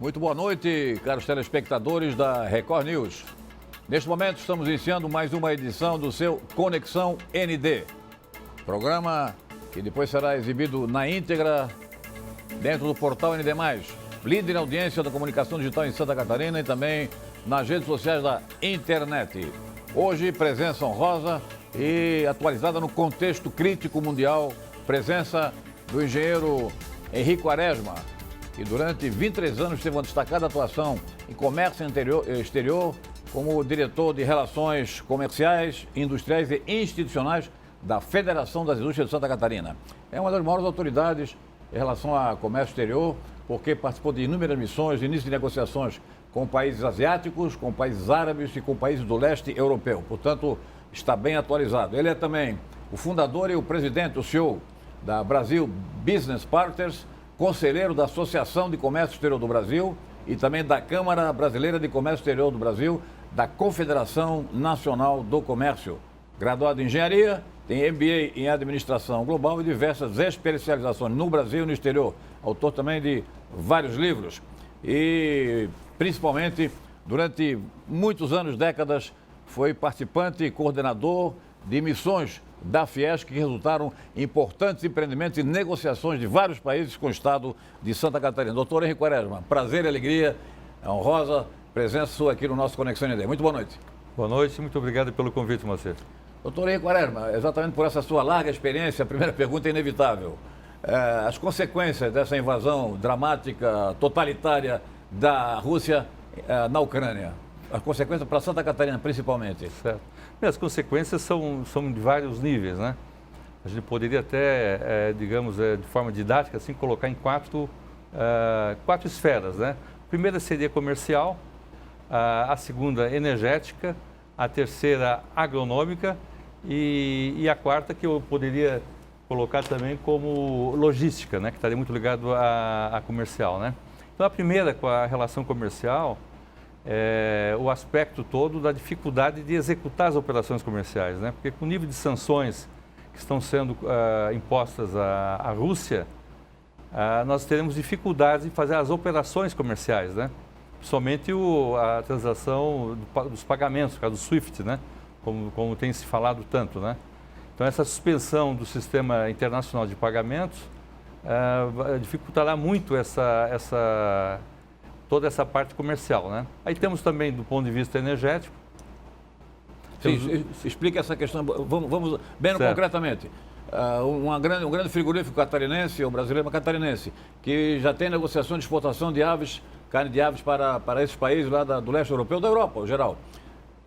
Muito boa noite, caros telespectadores da Record News. Neste momento estamos iniciando mais uma edição do seu Conexão ND. Programa que depois será exibido na íntegra dentro do portal ND+, líder em audiência da comunicação digital em Santa Catarina e também nas redes sociais da internet. Hoje, presença honrosa e atualizada no contexto crítico mundial, presença do engenheiro Henrique Quaresma, que durante 23 anos teve uma destacada atuação em comércio exterior como diretor de Relações Comerciais, Industriais e Institucionais da Federação das Indústrias de Santa Catarina. É uma das maiores autoridades em relação a comércio exterior, porque participou de inúmeras missões, início de negociações com países asiáticos, com países árabes e com países do leste europeu. Portanto, está bem atualizado. Ele é também o fundador e o presidente, o CEO da Brasil Business Partners, conselheiro da Associação de Comércio Exterior do Brasil e também da Câmara Brasileira de Comércio Exterior do Brasil, da Confederação Nacional do Comércio. Graduado em Engenharia, tem MBA em Administração Global e diversas especializações no Brasil e no exterior. Autor também de vários livros e, principalmente, durante muitos anos, décadas, foi participante e coordenador de missões da Fiesc, que resultaram em importantes empreendimentos e negociações de vários países com o estado de Santa Catarina. Doutor Henrique Quaresma, prazer e alegria, honrosa presença sua aqui no nosso Conexão ND. Muito boa noite. Boa noite, muito obrigado pelo convite, Moacir. Doutor Henrique Quaresma, exatamente por essa sua larga experiência, a primeira pergunta é inevitável. As consequências dessa invasão dramática, totalitária da Rússia na Ucrânia. As consequências para Santa Catarina, principalmente. Certo. As consequências são de vários níveis, né? A gente poderia até, digamos, de forma didática, assim, colocar em quatro esferas, né? A primeira seria comercial, a segunda energética, a terceira agronômica e a quarta que eu poderia colocar também como logística, né? Que estaria muito ligado à comercial, né? Então, a primeira, com a relação comercial, o aspecto todo da dificuldade de executar as operações comerciais, né? Porque com o nível de sanções que estão sendo impostas à Rússia, nós teremos dificuldades em fazer as operações comerciais, né? Principalmente a transação dos pagamentos, por causa do SWIFT, né? Como tem se falado tanto, né? Então, essa suspensão do sistema internacional de pagamentos dificultará muito toda essa parte comercial, né? Aí temos também, do ponto de vista energético... Sim, explica essa questão, vamos bem concretamente. Um grande frigorífico catarinense, ou brasileiro catarinense, que já tem negociação de exportação de aves, carne de aves para esses países lá do leste europeu, da Europa, em geral.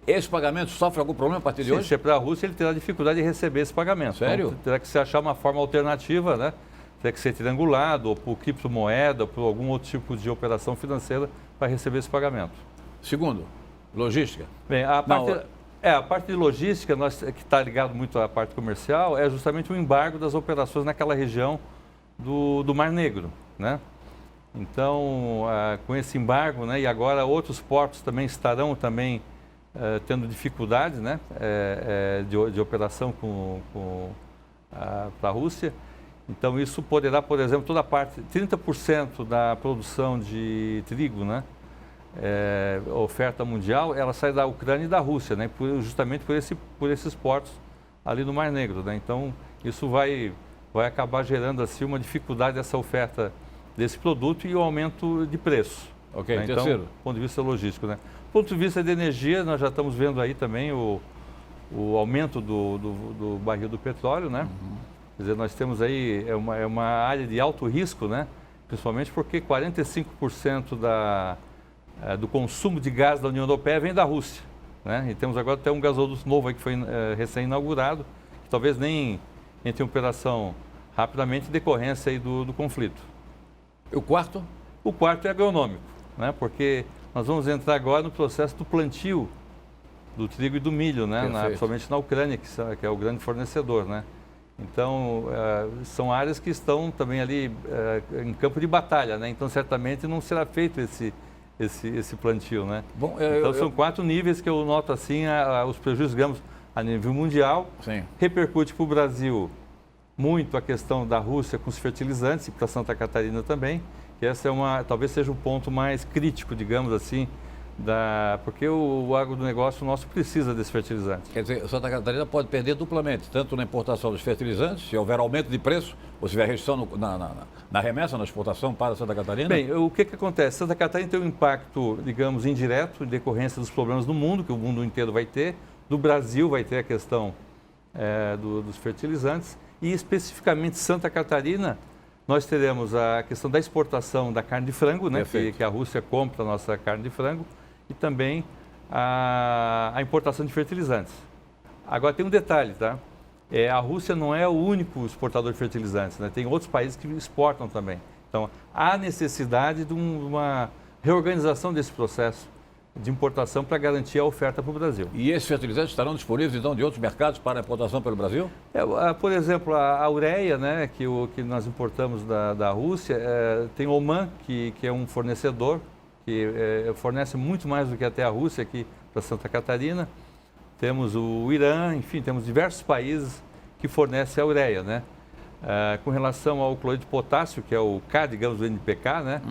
Esse pagamento sofre algum problema a partir de hoje? Se é para a Rússia, ele terá dificuldade de receber esse pagamento. Sério? Então, terá que se achar uma forma alternativa, né? Terá que ser triangulado, ou por criptomoeda, ou por algum outro tipo de operação financeira para receber esse pagamento. Segundo, logística. Bem, a parte de logística, que está ligado muito à parte comercial, é justamente o embargo das operações naquela região do Mar Negro, né? Então, com esse embargo, né, e agora outros portos também estarão tendo dificuldades, né, de operação para a Rússia. Então, isso poderá, por exemplo, toda a parte, 30% da produção de trigo, né, oferta mundial, ela sai da Ucrânia e da Rússia, né, justamente por esses portos ali no Mar Negro, né. Então, isso vai acabar gerando assim uma dificuldade dessa oferta desse produto e o aumento de preço. Ok, né? terceiro. Então, do ponto de vista logístico, né. Do ponto de vista de energia, nós já estamos vendo aí também o aumento do barril do petróleo, né. Quer dizer, nós temos aí uma área de alto risco, né? Principalmente porque 45% do consumo de gás da União Europeia vem da Rússia, né? E temos agora até um gasoduto novo aí que foi recém-inaugurado, que talvez nem entre em operação rapidamente em decorrência aí do conflito. E o quarto? O quarto é agronômico, né? Porque nós vamos entrar agora no processo do plantio do trigo e do milho, né? Principalmente na Ucrânia, que é o grande fornecedor, né? Então, são áreas que estão também ali em campo de batalha, né? Então, certamente não será feito esse plantio, né? Bom, então, são quatro níveis que eu noto assim, os prejuízos, digamos, a nível mundial. Sim. Repercute para o Brasil muito a questão da Rússia com os fertilizantes e para Santa Catarina também. que essa talvez seja o ponto mais crítico, digamos assim, porque o agronegócio nosso precisa desse fertilizante. Quer dizer, Santa Catarina pode perder duplamente, tanto na importação dos fertilizantes, se houver aumento de preço, ou se tiver restrição na remessa, na exportação para Santa Catarina? Bem, o que acontece? Santa Catarina tem um impacto, digamos, indireto, em decorrência dos problemas do mundo, que o mundo inteiro vai ter. Do Brasil vai ter a questão dos fertilizantes. E especificamente Santa Catarina, nós teremos a questão da exportação da carne de frango, né, que a Rússia compra a nossa carne de frango, e também a importação de fertilizantes. Agora tem um detalhe, tá? A Rússia não é o único exportador de fertilizantes, né? Tem outros países que exportam também. Então, há necessidade de uma reorganização desse processo de importação para garantir a oferta para o Brasil. E esses fertilizantes estarão disponíveis, então, de outros mercados para importação pelo Brasil? Por exemplo, a ureia, né, que nós importamos da Rússia, tem Oman, que é um fornecedor, que fornece muito mais do que até a Rússia aqui para Santa Catarina. Temos o Irã, enfim, temos diversos países que fornecem a ureia, né? Com relação ao cloreto de potássio, que é o K, digamos, do NPK, né?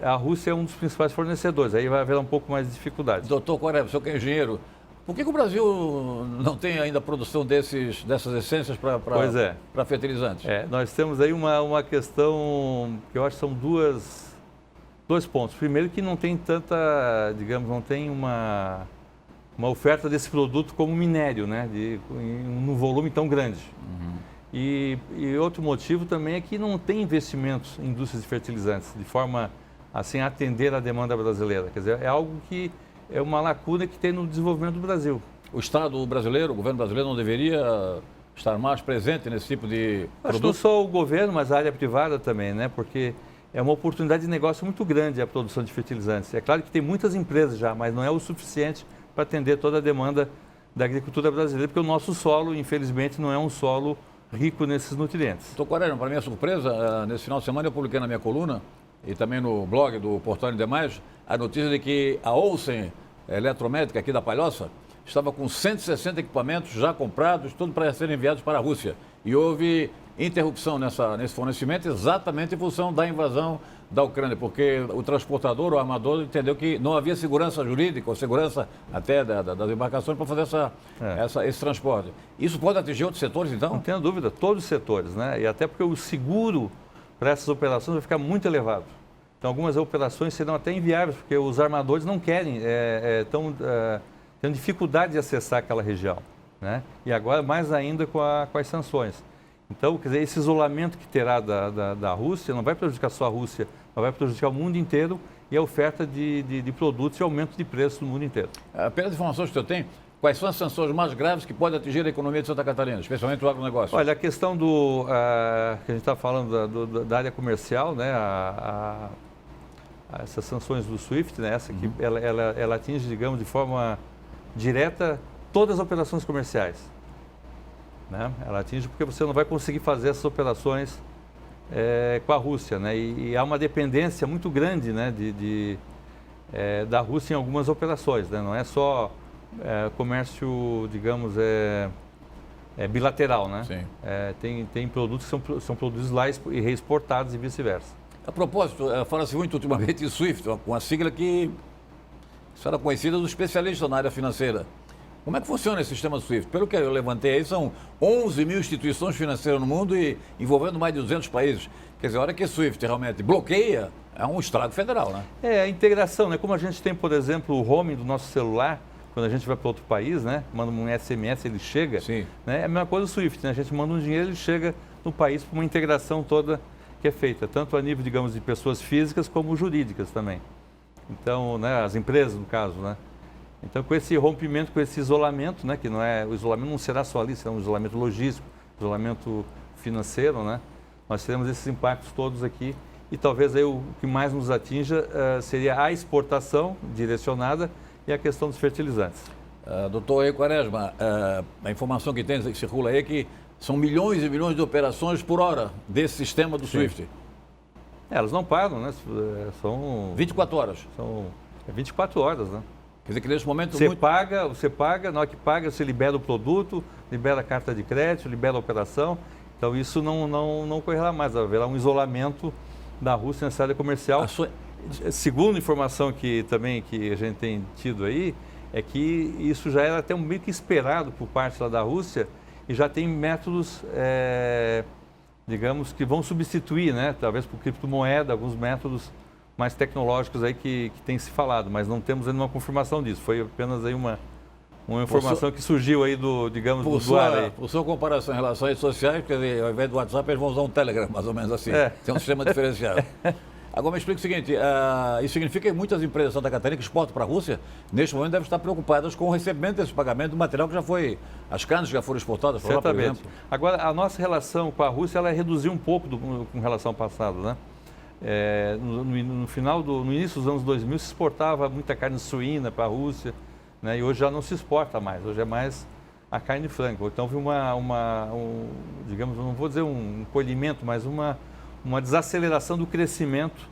A Rússia é um dos principais fornecedores, aí vai haver um pouco mais de dificuldade. Doutor Quaresma, o senhor que é engenheiro, por que o Brasil não tem ainda produção dessas essências para fertilizantes? Nós temos aí uma questão que eu acho que são dois pontos. Primeiro que não tem tanta, digamos, não tem uma oferta desse produto como minério, né? Num volume tão grande. E outro motivo também é que não tem investimentos em indústrias de fertilizantes, de forma assim, a atender a demanda brasileira. Quer dizer, é algo que é uma lacuna que tem no desenvolvimento do Brasil. O Estado brasileiro, o governo brasileiro não deveria estar mais presente nesse tipo de produto? Acho que não só o governo, mas a área privada também, né? Porque é uma oportunidade de negócio muito grande a produção de fertilizantes. É claro que tem muitas empresas já, mas não é o suficiente para atender toda a demanda da agricultura brasileira, porque o nosso solo, infelizmente, não é um solo rico nesses nutrientes. Doutor Quaresma, para minha surpresa, nesse final de semana eu publiquei na minha coluna e também no blog do Portal e demais a notícia de que a Olsen Eletromédica aqui da Palhoça estava com 160 equipamentos já comprados, tudo para serem enviados para a Rússia. E houve interrupção nesse fornecimento exatamente em função da invasão da Ucrânia, porque o transportador, o armador, entendeu que não havia segurança jurídica ou segurança até das embarcações para fazer esse transporte. Isso pode atingir outros setores, então? Não tenho dúvida, todos os setores, né? E até porque o seguro para essas operações vai ficar muito elevado. Então, algumas operações serão até inviáveis, porque os armadores não querem, têm dificuldade de acessar aquela região, né? E agora, mais ainda com as sanções. Então, quer dizer, esse isolamento que terá da Rússia não vai prejudicar só a Rússia, mas vai prejudicar o mundo inteiro e a oferta de produtos e aumento de preço no mundo inteiro. Pelas informações que eu tenho, quais são as sanções mais graves que podem atingir a economia de Santa Catarina, especialmente o agronegócio? Olha, a questão que a gente está falando da área comercial, né, essas sanções do SWIFT, né, essa que ela atinge, digamos, de forma direta todas as operações comerciais. Né? Ela atinge porque você não vai conseguir fazer essas operações com a Rússia, né? E há uma dependência muito grande, né, da Rússia em algumas operações, né? Não é só comércio, digamos, bilateral, né? Sim. Tem produtos que são produzidos lá e reexportados e vice-versa. A propósito, fala-se muito ultimamente em SWIFT, uma sigla que será conhecida dos especialistas na área financeira. Como é que funciona esse sistema SWIFT? Pelo que eu levantei aí, são 11 mil instituições financeiras no mundo e envolvendo mais de 200 países. Quer dizer, a hora que o SWIFT realmente bloqueia, é um estrago federal, né? A integração, né? Como a gente tem, por exemplo, o roaming do nosso celular, quando a gente vai para outro país, né? Manda um SMS, ele chega. Sim. Né? É a mesma coisa do SWIFT, né? A gente manda um dinheiro, ele chega no país por uma integração toda que é feita, tanto a nível, digamos, de pessoas físicas como jurídicas também. Então, né? As empresas, no caso, né? Então, com esse rompimento, com esse isolamento, né, que o isolamento não será só ali, será um isolamento logístico, isolamento financeiro, né, nós teremos esses impactos todos aqui e talvez aí o que mais nos atinja seria a exportação direcionada e a questão dos fertilizantes. Doutor Quaresma, a informação que tem, que circula aí é que são milhões e milhões de operações por hora desse sistema do SWIFT. Elas não param, né? São 24 horas. São 24 horas, né? Quer dizer que nesse momento... Você paga, na hora que paga, você libera o produto, libera a carta de crédito, libera a operação. Então, isso não ocorrerá mais. Haverá um isolamento da Rússia nessa área comercial. Segundo informação que a gente tem tido aí, é que isso já era até meio que esperado por parte lá da Rússia e já tem métodos, digamos, que vão substituir, né, talvez por criptomoeda, alguns métodos mais tecnológicos aí que tem se falado, mas não temos ainda uma confirmação disso. Foi apenas aí uma informação que surgiu aí do ar aí. Por sua comparação em relação às redes sociais, quer dizer, ao invés do WhatsApp, eles vão usar um Telegram, mais ou menos assim. Tem um sistema diferenciado. Agora me explica o seguinte, isso significa que muitas empresas de Santa Catarina que exportam para a Rússia, neste momento devem estar preocupadas com o recebimento desse pagamento do material que já foi, as carnes que já foram exportadas para lá, por exemplo. Agora, a nossa relação com a Rússia, ela reduziu um pouco com relação ao passado, né? No início dos anos 2000 se exportava muita carne suína para a Rússia, né? E hoje já não se exporta mais, hoje é mais a carne de frango. Então houve digamos, não vou dizer um colhimento, mas uma desaceleração do crescimento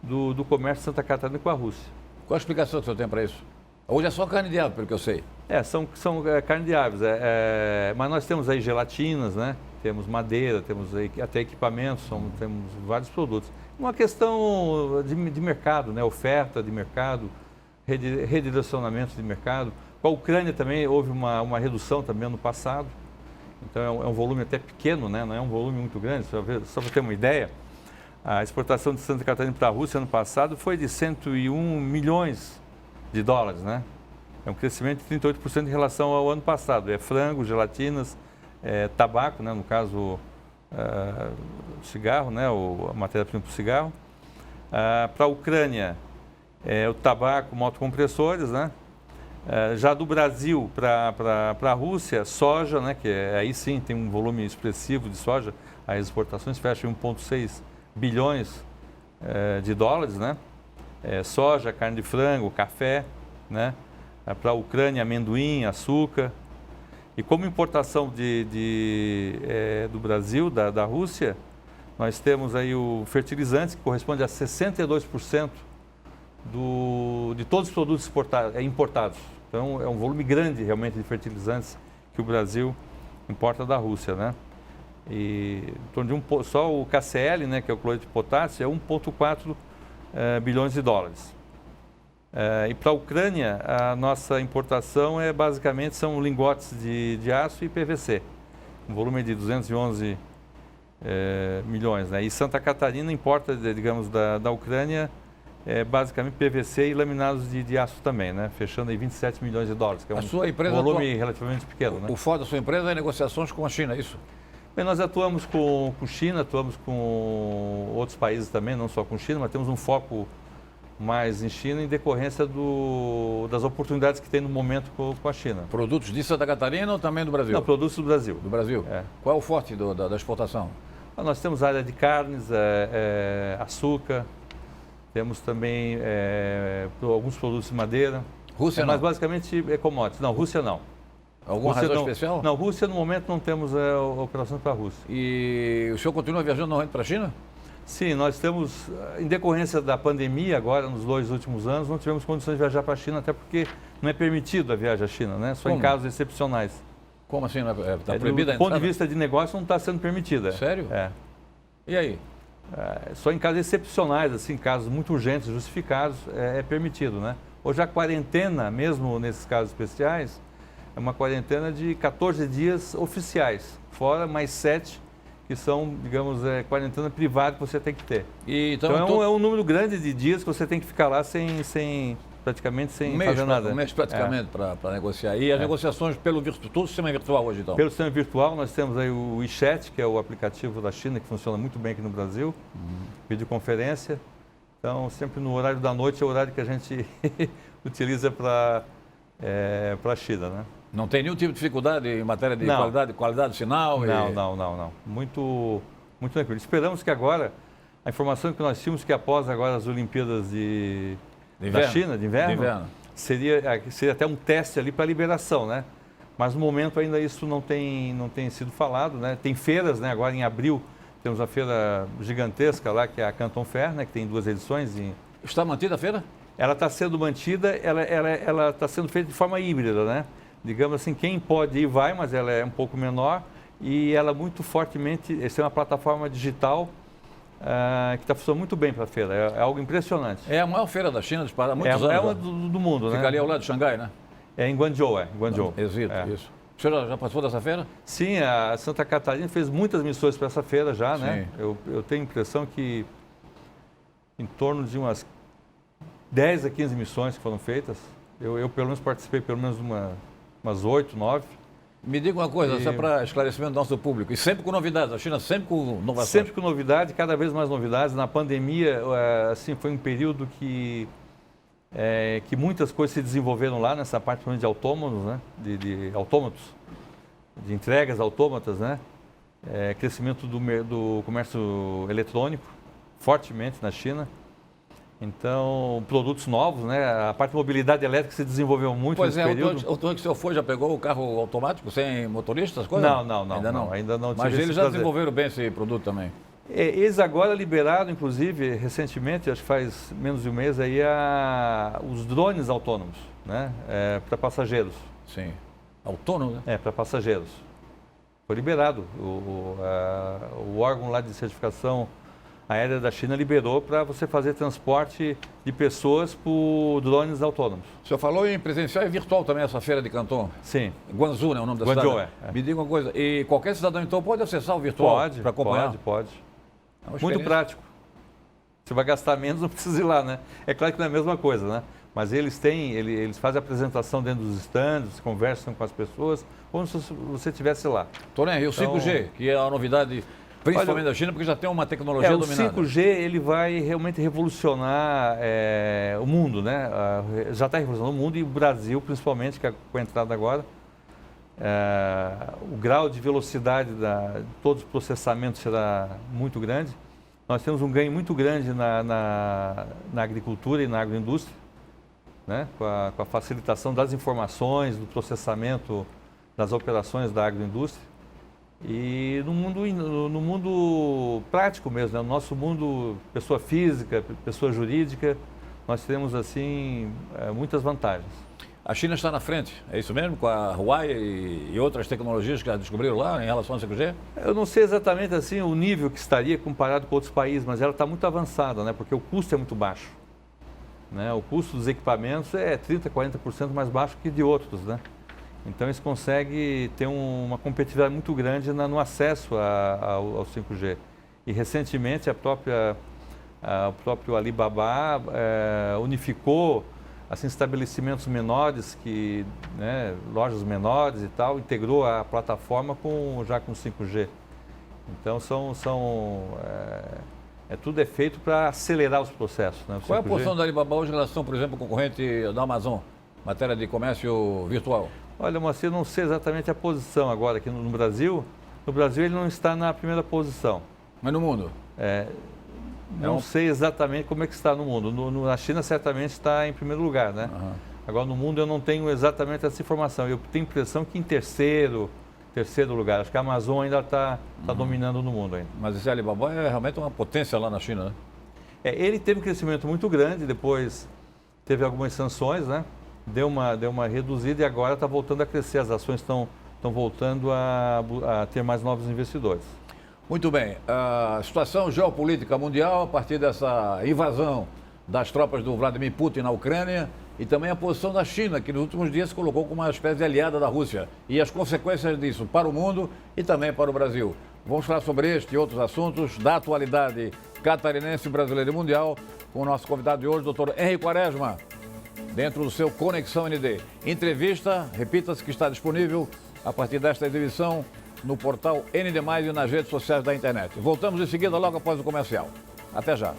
do comércio de Santa Catarina com a Rússia. Qual a explicação que o senhor tem para isso? Hoje é só carne de ave, pelo que eu sei. São carne de aves, mas nós temos aí gelatinas, né? Temos madeira, temos aí até equipamentos, temos vários produtos. Uma questão de mercado, né? Oferta de mercado, redirecionamento de mercado. Com a Ucrânia também houve uma redução também ano passado. Então é um volume até pequeno, né? Não é um volume muito grande. Só para ter uma ideia, a exportação de Santa Catarina para a Rússia ano passado foi de 101 milhões de dólares, né? É um crescimento de 38% em relação ao ano passado. É frango, gelatinas, tabaco, né? No caso, cigarro, né? A matéria-prima para o cigarro. Para a Ucrânia, o tabaco, motocompressores, né? Já do Brasil para a Rússia, soja, né, que aí sim tem um volume expressivo de soja, as exportações fecham em 1,6 bilhões de dólares, né? Soja, carne de frango, café, né? Para a Ucrânia, amendoim, açúcar. E como importação do Brasil, da Rússia, nós temos aí o fertilizante, que corresponde a 62% de todos os produtos importados. Então, é um volume grande, realmente, de fertilizantes que o Brasil importa da Rússia, né? E em torno de só o KCl, né, que é o cloreto de potássio, é 1,4 bilhões de dólares. E para a Ucrânia, a nossa importação basicamente são lingotes de aço e PVC, um volume de 211 milhões, né? E Santa Catarina importa, digamos, da Ucrânia, basicamente PVC e laminados de aço também, né? Fechando aí 27 milhões de dólares, que é um volume relativamente pequeno, né? O foco da sua empresa é negociações com a China, é isso? Bem, nós atuamos com China, atuamos com outros países também, não só com China, mas temos um foco mais em China em decorrência das oportunidades que tem no momento com a China. Produtos de Santa Catarina ou também do Brasil? Não, produtos do Brasil. Do Brasil? Qual é o forte da exportação? Nós temos área de carnes, açúcar, temos também alguns produtos de madeira. Rússia não? Mas basicamente é commodities. Não, Rússia não. Alguma razão especial? Não, Rússia no momento não temos operações para a Rússia. E o senhor continua viajando normalmente para a China? Sim, nós temos, em decorrência da pandemia agora, nos 2 últimos anos, não tivemos condições de viajar para a China, até porque não é permitido a viagem à China, né? Só em casos excepcionais. Como assim? Está proibida a entrada? Do ponto de vista de negócio não está sendo permitida. Sério? E aí? Só em casos excepcionais, assim, casos muito urgentes, justificados, é permitido, né? Hoje a quarentena, mesmo nesses casos especiais, é uma quarentena de 14 dias oficiais, fora mais 7 que são, digamos, quarentena privada que você tem que ter. Então é um número grande de dias que você tem que ficar lá praticamente sem fazer nada. Um mês praticamente para negociar. E as negociações todo o sistema virtual hoje, então? Pelo sistema virtual, nós temos aí o WeChat, que é o aplicativo da China, que funciona muito bem aqui no Brasil, videoconferência. Então, sempre no horário da noite é o horário que a gente utiliza para a China, né? Não tem nenhum tipo de dificuldade em matéria de qualidade do sinal? Não. Muito tranquilo. Esperamos que agora, a informação que nós tínhamos que após agora as Olimpíadas da China, de inverno, seria até um teste ali para liberação, né? Mas no momento ainda isso não tem sido falado, né? Tem feiras, né? Agora em abril temos a feira gigantesca lá, que é a Canton Fair, né? Que tem 2 edições. Está mantida a feira? Ela está sendo mantida, ela está sendo feita de forma híbrida, né? Digamos assim, quem pode ir vai, mas ela é um pouco menor e ela muito fortemente, essa é uma plataforma digital que está funcionando muito bem para a feira. É algo impressionante. É a maior feira da China disparada há muitos anos. É uma né? do mundo, Fica né? ali ao lado de Xangai, né? É em Guangzhou, Em Guangzhou. Exito, isso. O senhor já participou dessa feira? Sim, a Santa Catarina fez muitas missões para essa feira já, né? Sim. Eu tenho a impressão que em torno de umas 10 a 15 missões que foram feitas. Eu pelo menos participei pelo menos umas 8, 9. Me diga uma coisa, só para esclarecimento do nosso público, e sempre com novidades, a China sempre com inovações. Sempre com novidade, cada vez mais novidades. Na pandemia, assim, foi um período que muitas coisas se desenvolveram lá, nessa parte de autômatos, né? De autômatos, de entregas autômatas, né? Crescimento do comércio eletrônico, fortemente na China. Então, produtos novos, né? A parte de mobilidade elétrica se desenvolveu muito nesse período. O que o senhor foi, já pegou o carro automático sem motorista, as coisas? Ainda não. Mas eles já desenvolveram bem esse produto também. Eles agora liberaram, inclusive, recentemente, acho que faz menos de um mês, aí, os drones autônomos, né? Para passageiros. Sim. Autônomo, né? Para passageiros. Foi liberado. O órgão lá de certificação aérea da China liberou para você fazer transporte de pessoas por drones autônomos. O senhor falou em presencial e virtual também essa feira de Canton? Sim. Guangzhou, né, o nome da Guangzhou, cidade? Me diga uma coisa, e qualquer cidadão então pode acessar o virtual para acompanhar? Pode. Muito prático. Você vai gastar menos, não precisa ir lá, né? É claro que não é a mesma coisa, né? Mas eles fazem a apresentação dentro dos stands, conversam com as pessoas, como se você estivesse lá. Toné, e o 5G, que é a novidade principalmente da China, porque já tem uma tecnologia dominada. O 5G ele vai realmente revolucionar o mundo, né? Já está revolucionando o mundo e o Brasil, principalmente, que é com a entrada agora. O grau de velocidade de todos os processamentos será muito grande. Nós temos um ganho muito grande na agricultura e na agroindústria, né? Com a facilitação das informações, do processamento das operações da agroindústria. E no mundo prático mesmo, né? No nosso mundo, pessoa física, pessoa jurídica, nós temos assim muitas vantagens. A China está na frente, é isso mesmo? Com a Huawei e outras tecnologias que já descobriram lá em relação ao 5G? Eu não sei exatamente assim o nível que estaria comparado com outros países, mas ela está muito avançada, né? Porque o custo é muito baixo, né? O custo dos equipamentos é 30%, 40% mais baixo que de outros, né? Então eles conseguem ter uma competitividade muito grande no acesso ao 5G. E recentemente o próprio Alibaba unificou assim, estabelecimentos menores, né, lojas menores e tal, integrou a plataforma já com 5G. Então tudo é feito para acelerar os processos. Né? Qual é a posição da Alibaba hoje em relação, por exemplo, ao concorrente da Amazon, matéria de comércio virtual? Olha, Moacir, eu não sei exatamente a posição agora aqui no Brasil. No Brasil ele não está na primeira posição. Mas no mundo? Não sei exatamente como é que está no mundo. Na China certamente está em primeiro lugar, né? Uhum. Agora no mundo eu não tenho exatamente essa informação. Eu tenho a impressão que em terceiro lugar. Acho que a Amazon ainda está dominando no mundo ainda. Mas esse Alibaba é realmente uma potência lá na China, né? Ele teve um crescimento muito grande, depois teve algumas sanções, né? Deu uma reduzida e agora está voltando a crescer. As ações estão voltando a ter mais novos investidores. Muito bem. A situação geopolítica mundial, a partir dessa invasão das tropas do Vladimir Putin na Ucrânia e também a posição da China, que nos últimos dias se colocou como uma espécie de aliada da Rússia, e as consequências disso para o mundo e também para o Brasil. Vamos falar sobre este e outros assuntos da atualidade catarinense, brasileira e mundial com o nosso convidado de hoje, doutor Henri Quaresma, dentro do seu Conexão ND. Entrevista, repita-se, que está disponível a partir desta exibição no portal ND+, e nas redes sociais da internet. Voltamos em seguida, logo após o comercial. Até já.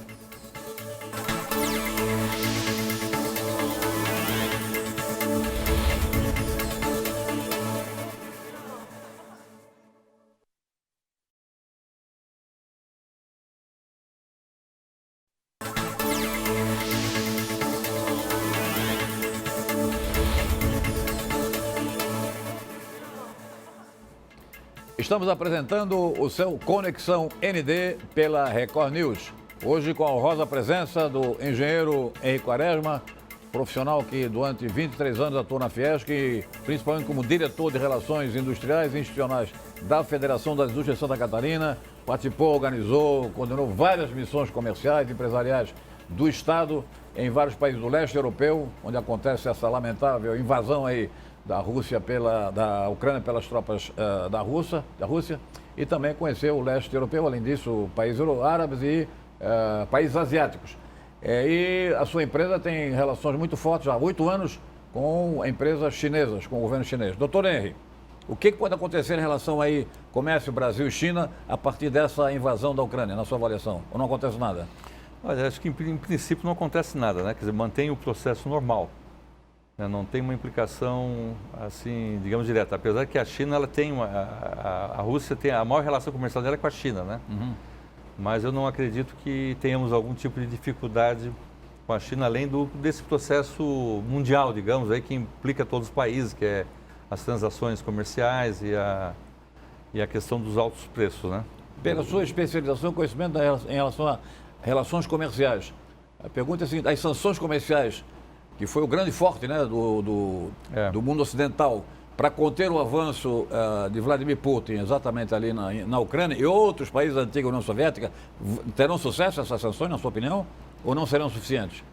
Estamos apresentando o seu Conexão ND pela Record News. Hoje com a honrosa presença do engenheiro Henri Quaresma, profissional que durante 23 anos atuou na Fiesc, e principalmente como diretor de Relações Industriais e Institucionais da Federação das Indústrias de Santa Catarina. Participou, organizou, coordenou várias missões comerciais e empresariais do Estado em vários países do leste europeu, onde acontece essa lamentável invasão aí da Ucrânia pelas tropas da Rússia, e também conheceu o leste europeu, além disso, países árabes e países asiáticos. E a sua empresa tem relações muito fortes há 8 anos com empresas chinesas, com o governo chinês. Doutor Henry, o que pode acontecer em relação aí comércio Brasil e China a partir dessa invasão da Ucrânia, na sua avaliação? Ou não acontece nada? Olha, acho que em princípio não acontece nada, né? Quer dizer, mantém o processo normal, né? Não tem uma implicação, assim, digamos, direta. Apesar que a China, ela tem a Rússia tem a maior relação comercial dela com a China, né? Uhum. Mas eu não acredito que tenhamos algum tipo de dificuldade com a China, além desse processo mundial, digamos, aí, que implica todos os países, que é as transações comerciais e a questão dos altos preços, né? Pela sua especialização e conhecimento em relação a relações comerciais, a pergunta é a seguinte: as sanções comerciais, que foi o grande forte, né, do mundo ocidental, para conter o avanço de Vladimir Putin exatamente ali na Ucrânia e outros países da antiga União Soviética, terão sucesso essas sanções, na sua opinião, ou não serão suficientes?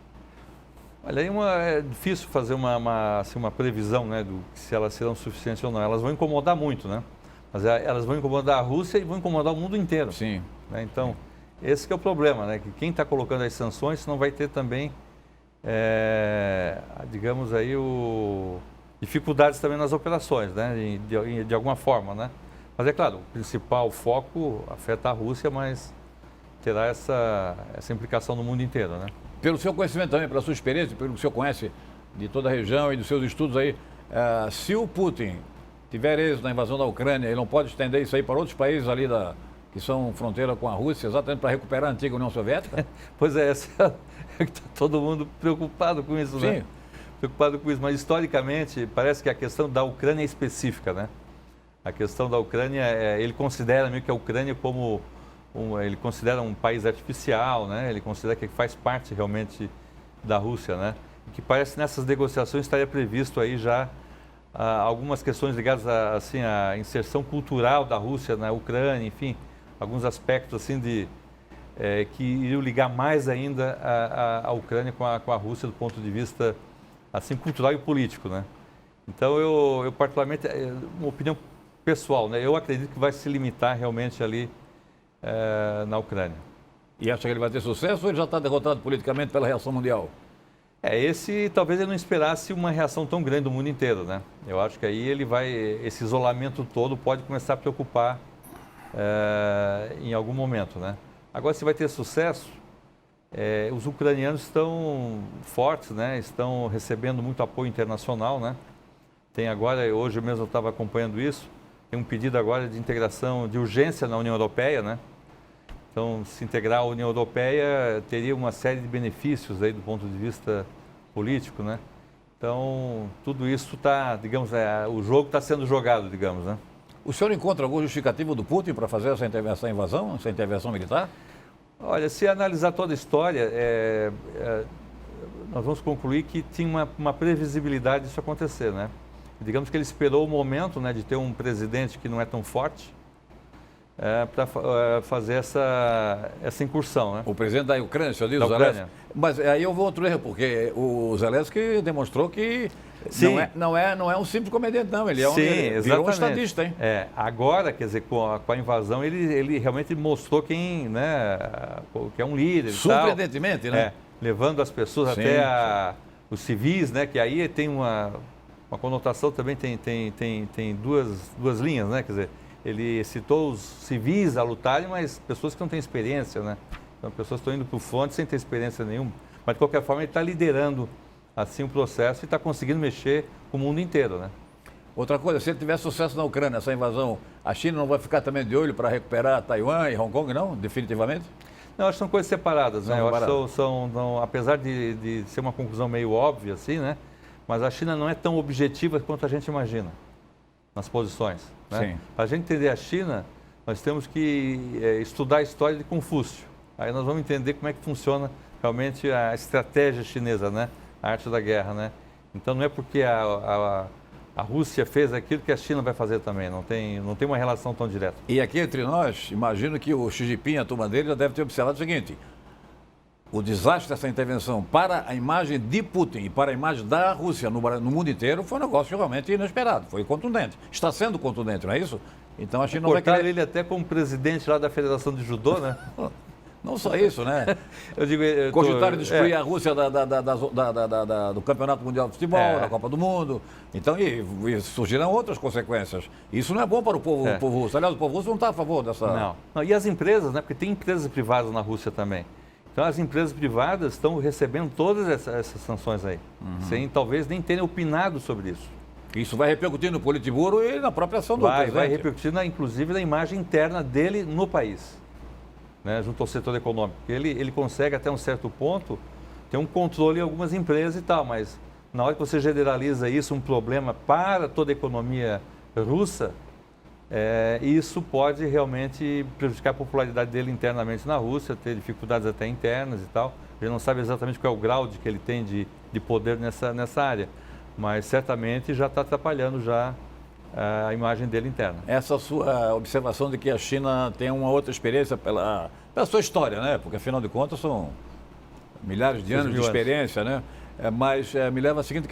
Olha, aí é difícil fazer uma previsão, né, se elas serão suficientes ou não. Elas vão incomodar muito, né? Mas elas vão incomodar a Rússia e vão incomodar o mundo inteiro. Sim. Né? Então, esse que é o problema, né? Que quem está colocando as sanções não vai ter também, digamos aí, dificuldades também nas operações, né? De alguma forma, né? Mas é claro, o principal foco afeta a Rússia, mas terá essa implicação no mundo inteiro, né? Pelo seu conhecimento também, pela sua experiência, pelo que o senhor conhece de toda a região e dos seus estudos aí, se o Putin tiver êxito na invasão da Ucrânia, ele não pode estender isso aí para outros países ali que são fronteira com a Rússia, exatamente para recuperar a antiga União Soviética? Pois é, está todo mundo preocupado com isso, né? Sim. Preocupado com isso, mas historicamente parece que a questão da Ucrânia é específica, né? A questão da Ucrânia, ele considera meio que a Ucrânia como ele considera um país artificial, né? Ele considera que faz parte realmente da Rússia, né? E que parece que nessas negociações estaria previsto aí já algumas questões ligadas à inserção cultural da Rússia na Ucrânia, enfim, alguns aspectos assim que iriam ligar mais ainda a Ucrânia com a Rússia do ponto de vista assim cultural e político, né? Então eu particularmente, uma opinião pessoal, né? Eu acredito que vai se limitar realmente ali na Ucrânia. E acha que ele vai ter sucesso ou ele já está derrotado politicamente pela reação mundial? Talvez ele não esperasse uma reação tão grande do mundo inteiro, né? Eu acho que aí esse isolamento todo pode começar a preocupar em algum momento, né? Agora, se vai ter sucesso, os ucranianos estão fortes, né? Estão recebendo muito apoio internacional, né? Tem agora, hoje mesmo eu estava acompanhando isso, tem um pedido agora de integração de urgência na União Europeia, né? Então, se integrar à União Europeia teria uma série de benefícios aí do ponto de vista político, né? Então, tudo isso está, digamos, o jogo está sendo jogado, digamos, né? O senhor encontra algum justificativo do Putin para fazer essa invasão, essa intervenção militar? Olha, se analisar toda a história, nós vamos concluir que tinha uma previsibilidade disso acontecer, né? Digamos que ele esperou o momento, né, de ter um presidente que não é tão forte, para fazer essa incursão, né? O presidente da Ucrânia, o senhor diz, da Ucrânia. Zelensky. Mas aí eu vou outro erro, porque o Zelensky demonstrou que não é um simples comediante, não. Ele virou um estadista, hein? Agora, quer dizer, com a invasão, ele realmente mostrou que é um líder. Surpreendentemente, né? Levando as pessoas até os civis, né? Que aí tem uma conotação também, tem duas linhas, né? Quer dizer, ele citou os civis a lutarem, mas pessoas que não têm experiência, né? Então, pessoas estão indo para o fronte sem ter experiência nenhuma. Mas, de qualquer forma, ele está liderando, assim, o processo e está conseguindo mexer com o mundo inteiro, né? Outra coisa, se ele tiver sucesso na Ucrânia, essa invasão, a China não vai ficar também de olho para recuperar Taiwan e Hong Kong, não? Definitivamente? Não, acho que são coisas separadas, né? Eu acho que apesar de ser uma conclusão meio óbvia, assim, né? Mas a China não é tão objetiva quanto a gente imagina nas posições, né? Para a gente entender a China, nós temos que estudar a história de Confúcio. Aí nós vamos entender como é que funciona realmente a estratégia chinesa, né? a arte da guerra, né? Então não é porque a Rússia fez aquilo que a China vai fazer também, não tem uma relação tão direta. E aqui entre nós, imagino que o Xi Jinping, a turma dele, já deve ter observado o seguinte: o desastre dessa intervenção para a imagem de Putin e para a imagem da Rússia no mundo inteiro foi um negócio realmente inesperado, foi contundente. Está sendo contundente, não é isso? Então a China não vai Cortaram querer... ele até como presidente lá da Federação de Judô, né? Não só isso, né? Eu digo, Cogitaram de excluir a Rússia do Campeonato Mundial de Futebol, da Copa do Mundo. Então, e surgirão outras consequências. Isso não é bom para o povo russo. Aliás, o povo russo não está a favor dessa... Não. E as empresas, né? Porque tem empresas privadas na Rússia também. Então, as empresas privadas estão recebendo todas essas sanções aí, sem talvez nem terem opinado sobre isso. Isso vai repercutir no Politburo e na própria ação do presidente. Vai repercutir, inclusive, na imagem interna dele no país, né, junto ao setor econômico. Ele consegue, até um certo ponto, ter um controle em algumas empresas e tal, mas na hora que você generaliza isso, um problema para toda a economia russa, isso pode realmente prejudicar a popularidade dele internamente na Rússia, ter dificuldades até internas e tal. A gente não sabe exatamente qual é o grau de que ele tem de poder nessa área, mas certamente já está atrapalhando já a imagem dele interna. Essa sua observação de que a China tem uma outra experiência pela sua história, né? Porque afinal de contas são milhares de anos de experiência, né? Mas me leva a seguinte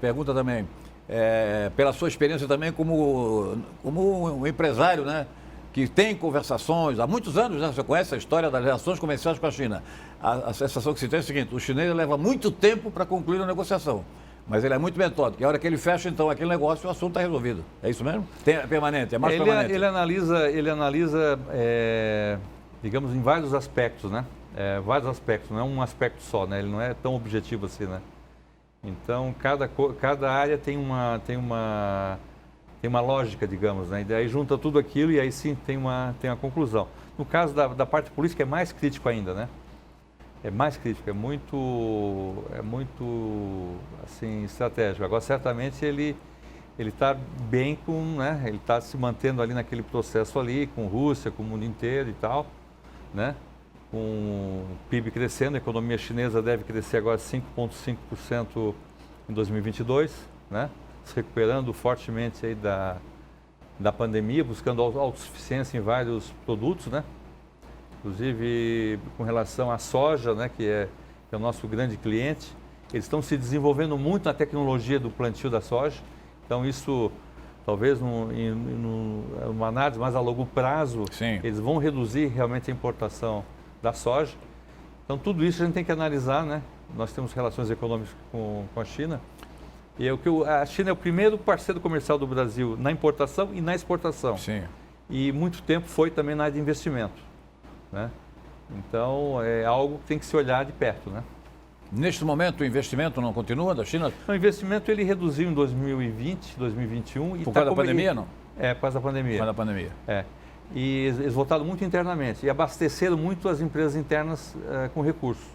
pergunta também. Pela sua experiência também como um empresário, né? Que tem conversações há muitos anos, né? Você conhece a história das relações comerciais com a China. A sensação que se tem é a seguinte: o chinês leva muito tempo para concluir a negociação. Mas ele é muito metódico. E a hora que ele fecha, então, aquele negócio, o assunto está resolvido. É isso mesmo? É permanente, é mais permanente. Ele analisa, digamos, em vários aspectos, né? Vários aspectos, não é um aspecto só, né? Ele não é tão objetivo assim, né? Então, cada área tem uma lógica, digamos, né? E daí junta tudo aquilo e aí sim tem uma conclusão. No caso da parte política é mais crítico ainda, né? É mais crítico, é muito assim, estratégico. Agora, certamente, ele está bem né? Ele está se mantendo ali naquele processo ali, com Rússia, com o mundo inteiro e tal, né? Com o PIB crescendo, a economia chinesa deve crescer agora 5,5% em 2022, né? Se recuperando fortemente aí da pandemia, buscando autossuficiência em vários produtos, né? Inclusive com relação à soja, né, que é o nosso grande cliente, eles estão se desenvolvendo muito na tecnologia do plantio da soja. Então isso, talvez numa análise mais a longo prazo, sim, eles vão reduzir realmente a importação da soja. Então tudo isso a gente tem que analisar, né? Nós temos relações econômicas com a China. E a China é o primeiro parceiro comercial do Brasil na importação e na exportação. Sim. E muito tempo foi também na área de investimento, né? Então, é algo que tem que se olhar de perto, né? Neste momento, o investimento não continua da China? O investimento ele reduziu em 2020, 2021. Por causa da pandemia, não? Por causa da pandemia. Por causa da pandemia. E eles voltaram muito internamente e abasteceram muito as empresas internas com recursos.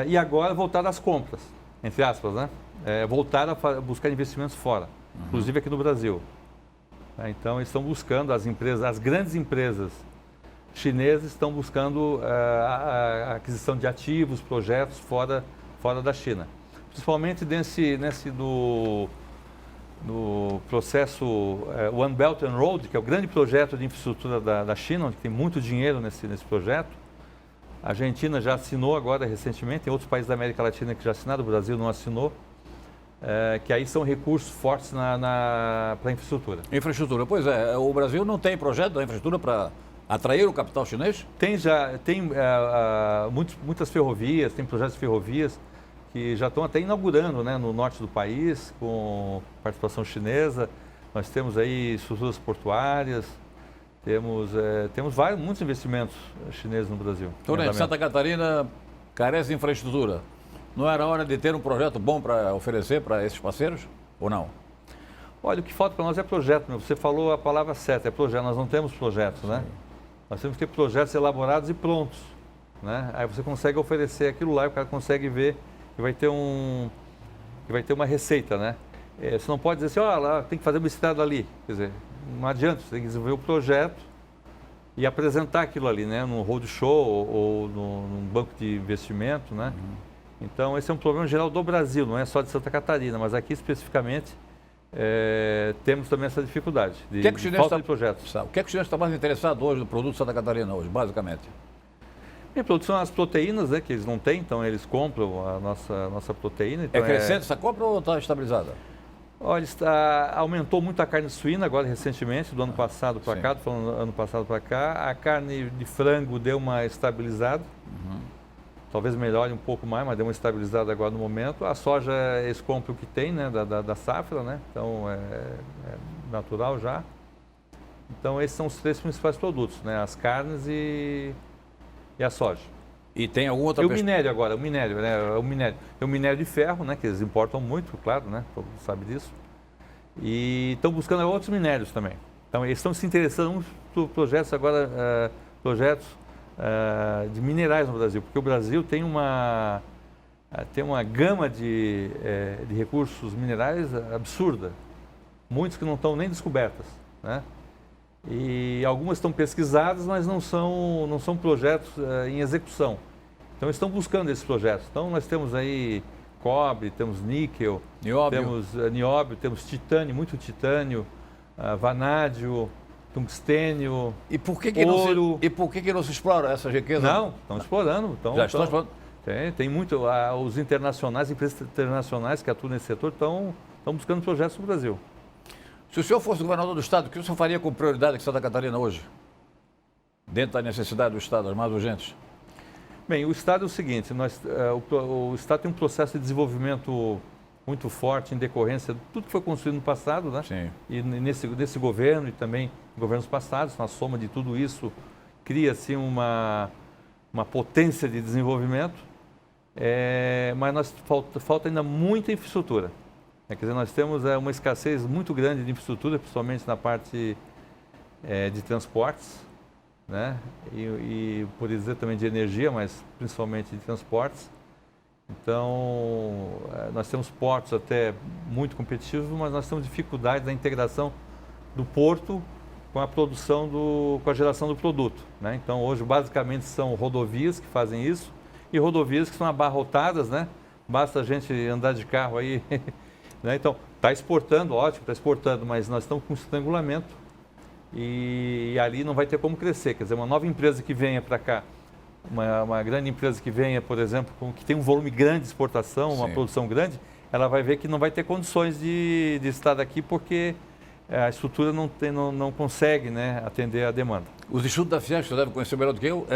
E agora voltaram às compras, entre aspas, né? Voltaram a buscar investimentos fora, inclusive aqui no Brasil. Então, eles estão buscando, as grandes empresas chineses estão buscando a aquisição de ativos, projetos fora da China. Principalmente no processo One Belt and Road, que é o grande projeto de infraestrutura da China, onde tem muito dinheiro nesse projeto. A Argentina já assinou agora recentemente, tem outros países da América Latina que já assinaram, o Brasil não assinou. Que aí são recursos fortes para a infraestrutura. Infraestrutura, pois é. O Brasil não tem projeto da infraestrutura para atrair o capital chinês? Tem muitas ferrovias, tem projetos de ferrovias que já estão até inaugurando, né, no norte do país, com participação chinesa. Nós temos aí estruturas portuárias, temos muitos investimentos chineses no Brasil. Então, Santa Catarina carece de infraestrutura. Não era hora de ter um projeto bom para oferecer para esses parceiros, ou não? Olha, o que falta para nós é projeto. Você falou a palavra certa, é projeto. Nós não temos projetos, né? Nós temos que ter projetos elaborados e prontos, né? Aí você consegue oferecer aquilo lá e o cara consegue ver que vai ter uma receita, né? Você não pode dizer assim, lá tem que fazer uma estrada ali. Quer dizer, não adianta, você tem que desenvolver o projeto e apresentar aquilo ali, né? Num roadshow ou num banco de investimento, né? Então, esse é um problema geral do Brasil, não é só de Santa Catarina, mas aqui especificamente temos também essa dificuldade de falta de projetos. O que é que o chinês está mais interessado hoje no produto Santa Catarina hoje, basicamente? A produção as proteínas, né, que eles não têm, então eles compram a nossa proteína. Então é crescente essa compra ou está estabilizada? Olha, aumentou muito a carne suína agora recentemente, do ano passado para cá, estou falando ano passado para cá. A carne de frango deu uma estabilizada. Talvez melhore um pouco mais, mas deu uma estabilizada agora no momento. A soja, eles compram o que tem, né, da safra, né? Então é natural já. Então esses são os 3 principais produtos, né? As carnes e a soja. E tem alguma outra... E o minério agora, o minério, né? Tem o minério de ferro, né? Que eles importam muito, claro, né? Todo mundo sabe disso. E estão buscando outros minérios também. Então eles estão se interessando por projetos agora, de minerais no Brasil, porque o Brasil tem uma gama de recursos minerais absurda, muitos que não estão nem descobertas, né? E algumas estão pesquisadas, mas não são projetos em execução. Então estão buscando esses projetos. Então nós temos aí cobre, temos níquel, temos nióbio, temos titânio, muito titânio, vanádio, tungstênio, ouro. E por que não se explora essa riqueza? Não, estão explorando. Já estão explorando? Tem muito. Os internacionais, empresas internacionais que atuam nesse setor estão buscando projetos no Brasil. Se o senhor fosse governador do Estado, o que o senhor faria com prioridade aqui em Santa Catarina hoje? Dentro da necessidade do Estado, as mais urgentes? Bem, o Estado é o seguinte, o Estado tem um processo de desenvolvimento muito forte em decorrência de tudo que foi construído no passado, né? Sim. E nesse governo e também governos passados, na soma de tudo isso, cria-se uma potência de desenvolvimento, mas falta ainda muita infraestrutura. Quer dizer, nós temos uma escassez muito grande de infraestrutura, principalmente na parte de transportes, né? E por dizer também de energia, mas principalmente de transportes. Então, nós temos portos até muito competitivos, mas nós temos dificuldade na integração do porto com a produção, com a geração do produto, né? Então, hoje, basicamente, são rodovias que fazem isso e rodovias que são abarrotadas, né? Basta a gente andar de carro aí, né? Então, está exportando, ótimo, está exportando, mas nós estamos com estrangulamento e ali não vai ter como crescer. Quer dizer, uma nova empresa que venha para cá, uma grande empresa que venha, por exemplo, que tem um volume grande de exportação, uma produção grande, ela vai ver que não vai ter condições de estar aqui porque a estrutura não consegue, né, atender a demanda. Os estudos da Fiesp, você deve conhecer melhor do que eu,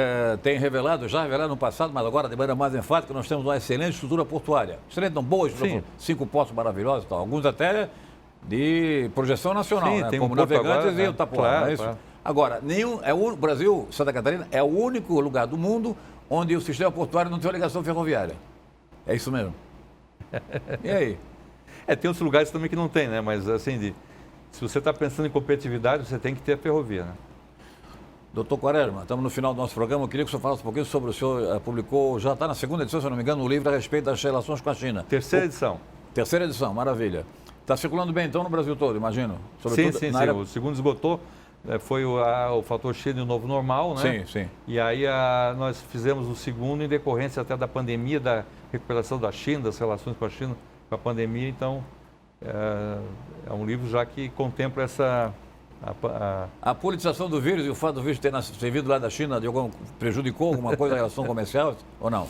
têm já revelado no passado, mas agora de maneira mais enfática, nós temos uma excelente estrutura portuária. Excelente, não boa estrutura, 5 portos maravilhosos e tal, alguns até de projeção nacional, sim, né? Tem Como um Navegantes agora, e o Itapuã, claro, não é isso? Claro. Agora, o Brasil, Santa Catarina, é o único lugar do mundo onde o sistema portuário não tem uma ligação ferroviária. É isso mesmo? E aí? Tem outros lugares também que não tem, né? Mas assim, se você está pensando em competitividade, você tem que ter a ferrovia, né? Doutor Quaresma, estamos no final do nosso programa. Eu queria que o senhor falasse um pouquinho sobre o senhor publicou, já está na segunda edição, se eu não me engano, um livro a respeito das relações com a China. Terceira edição. Terceira edição, maravilha. Está circulando bem então no Brasil todo, imagino? Sobretudo sim. Área... O segundo esgotou, foi o fator China e o novo normal, né? Sim. E aí nós fizemos o segundo em decorrência até da pandemia, da recuperação da China, das relações com a China, com a pandemia. Então, é um livro já que contempla essa... A politização do vírus e o fato do vírus ter vindo lá da China prejudicou alguma coisa em relação comercial ou não?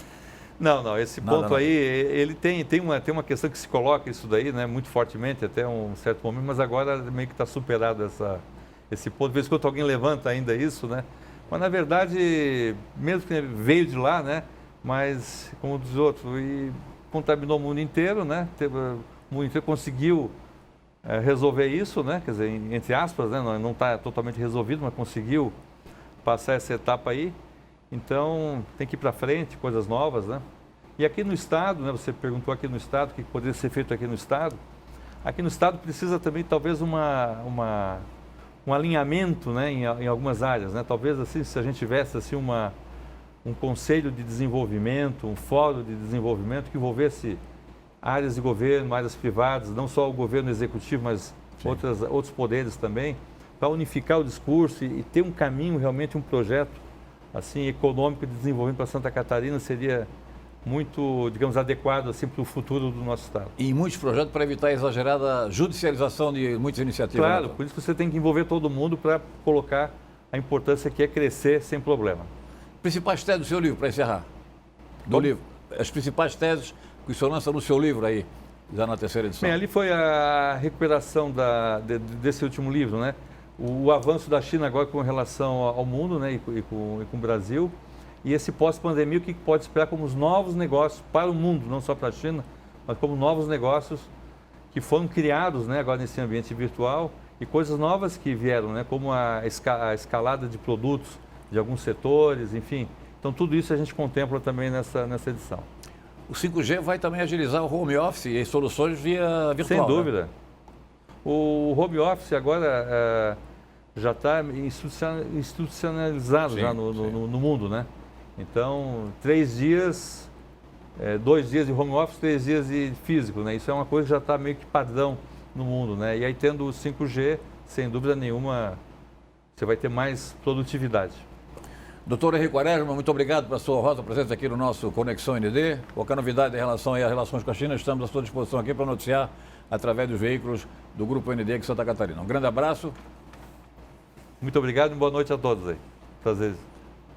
Não, esse ponto aí, ele tem uma questão que se coloca isso daí, né, muito fortemente até um certo momento, mas agora meio que está superado esse ponto. De vez em quando alguém levanta ainda isso, né? Mas na verdade, mesmo que veio de lá, né? Mas, como diz outro, e contaminou o mundo inteiro, né? O mundo inteiro conseguiu resolver isso, né? Quer dizer, entre aspas, né? Não está totalmente resolvido, mas conseguiu passar essa etapa aí. Então, tem que ir para frente, coisas novas, né? E aqui no Estado, né? Você perguntou aqui no Estado, o que poderia ser feito aqui no Estado. Aqui no Estado precisa também, talvez, um alinhamento, né? Em algumas áreas, né? Talvez, assim, se a gente tivesse, assim, um conselho de desenvolvimento, um fórum de desenvolvimento que envolvesse áreas de governo, áreas privadas, não só o governo executivo, mas outros poderes também, para unificar o discurso e ter um caminho, realmente um projeto assim, econômico de desenvolvimento para Santa Catarina seria muito, digamos, adequado assim, para o futuro do nosso Estado. E muitos projetos para evitar a exagerada judicialização de muitas iniciativas. Claro, né? por isso que você tem que envolver todo mundo para colocar a importância que é crescer sem problema. Principais teses do seu livro, para encerrar. Do Como? livro. As principais teses que o senhor lança no seu livro aí, já na terceira edição. Bem, ali foi a recuperação desse último livro, né? O avanço da China agora com relação ao mundo, né? E com o Brasil. E esse pós-pandemia, o que pode esperar como os novos negócios para o mundo, não só para a China, mas como novos negócios que foram criados, né, agora nesse ambiente virtual e coisas novas que vieram, né, como a escalada de produtos de alguns setores, enfim. Então, tudo isso a gente contempla também nessa edição. O 5G vai também agilizar o home office e soluções via virtual. Sem dúvida. Né? O home office agora já está institucionalizado Sim, já no mundo, né? Então, 3 dias, 2 dias de home office, 3 dias de físico, né? Isso é uma coisa que já está meio que padrão no mundo, né? E aí, tendo o 5G, sem dúvida nenhuma, você vai ter mais produtividade. Doutor Henrique Quaresma, muito obrigado pela sua honrosa presença aqui no nosso Conexão ND. Qualquer novidade em relação às relações com a China, estamos à sua disposição aqui para noticiar através dos veículos do Grupo ND aqui em Santa Catarina. Um grande abraço. Muito obrigado e boa noite a todos aí. Prazer.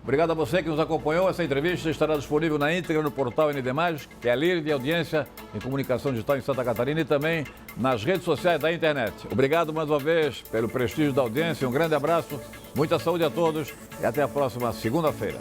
Obrigado a você que nos acompanhou. Essa entrevista estará disponível na íntegra no portal ND+, que é a líder de audiência em comunicação digital em Santa Catarina e também nas redes sociais da internet. Obrigado mais uma vez pelo prestígio da audiência. Um grande abraço, muita saúde a todos e até a próxima segunda-feira.